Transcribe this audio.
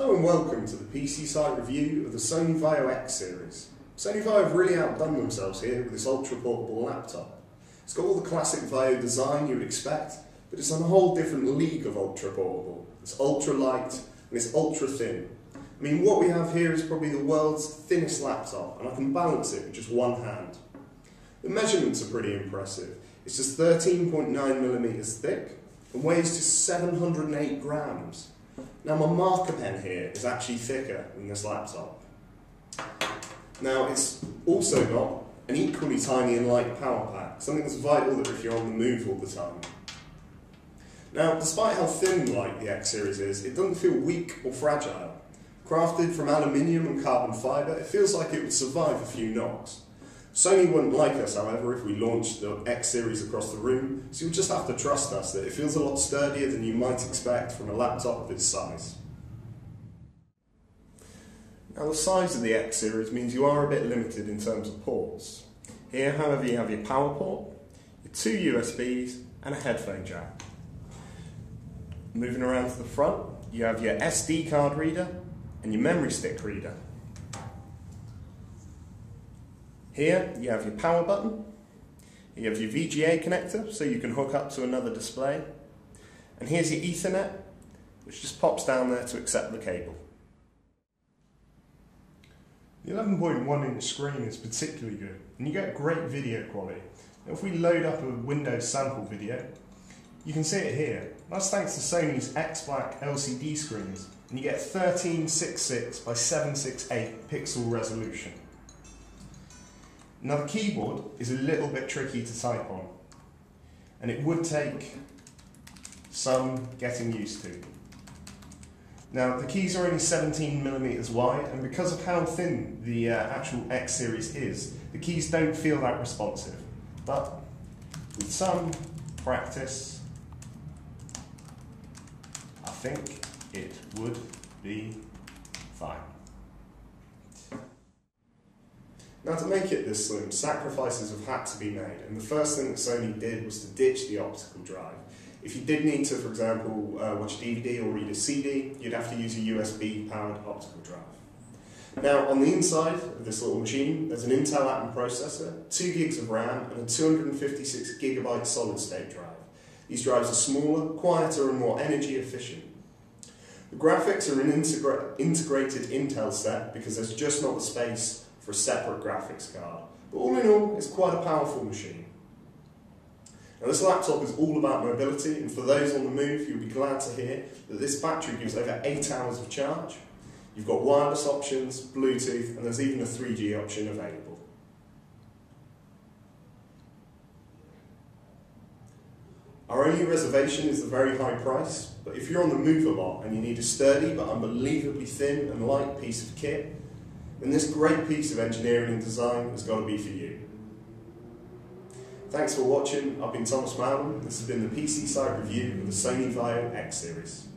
Hello and welcome to the PC site review of the Sony Vaio X Series. Sony Vaio have really outdone themselves here with this ultra portable laptop. It's got all the classic Vaio design you would expect, but it's on a whole different league of ultra portable. It's ultra light and it's ultra thin. I mean, what we have here is probably the world's thinnest laptop, and I can balance it with just one hand. The measurements are pretty impressive. It's just 13.9mm thick and weighs just 708 grams. Now my marker pen here is actually thicker than this laptop. Now it's also got an equally tiny and light power pack, something that's vital if you're on the move all the time. Now despite how thin and light the X Series is, it doesn't feel weak or fragile. Crafted from aluminium and carbon fibre, it feels like it would survive a few knocks. Sony wouldn't like us, however, if we launched the X Series across the room, so you'll just have to trust us that it feels a lot sturdier than you might expect from a laptop of its size. Now the size of the X Series means you are a bit limited in terms of ports. Here, however, you have your power port, your two USBs and a headphone jack. Moving around to the front, you have your SD card reader and your memory stick reader. Here you have your power button, you have your VGA connector so you can hook up to another display, and here's your Ethernet, which just pops down there to accept the cable. The 11.1 inch screen is particularly good and you get great video quality. Now if we load up a Windows sample video, you can see it here. That's thanks to Sony's X-Black LCD screens, and you get 1366 by 768 pixel resolution. Now the keyboard is a little bit tricky to type on, and it would take some getting used to. Now the keys are only 17mm wide, and because of how thin the actual X Series is, the keys don't feel that responsive. But with some practice, I think it would be fine. Now to make it this slim, sacrifices have had to be made, and the first thing that Sony did was to ditch the optical drive. If you did need to, for example, watch a DVD or read a CD, you'd have to use a USB-powered optical drive. Now on the inside of this little machine, there's an Intel Atom processor, 2 gigs of RAM and a 256GB solid-state drive. These drives are smaller, quieter and more energy efficient. The graphics are an integrated Intel set because there's just not the space for a separate graphics card. But all in all, it's quite a powerful machine. Now this laptop is all about mobility, and for those on the move, you'll be glad to hear that this battery gives over 8 hours of charge. You've got wireless options, Bluetooth, and there's even a 3G option available. Our only reservation is the very high price, but if you're on the move a lot and you need a sturdy but unbelievably thin and light piece of kit, then this great piece of engineering and design has got to be for you. Thanks for watching. I've been Mowlam. This has been the PC site review of the Sony Vaio X Series.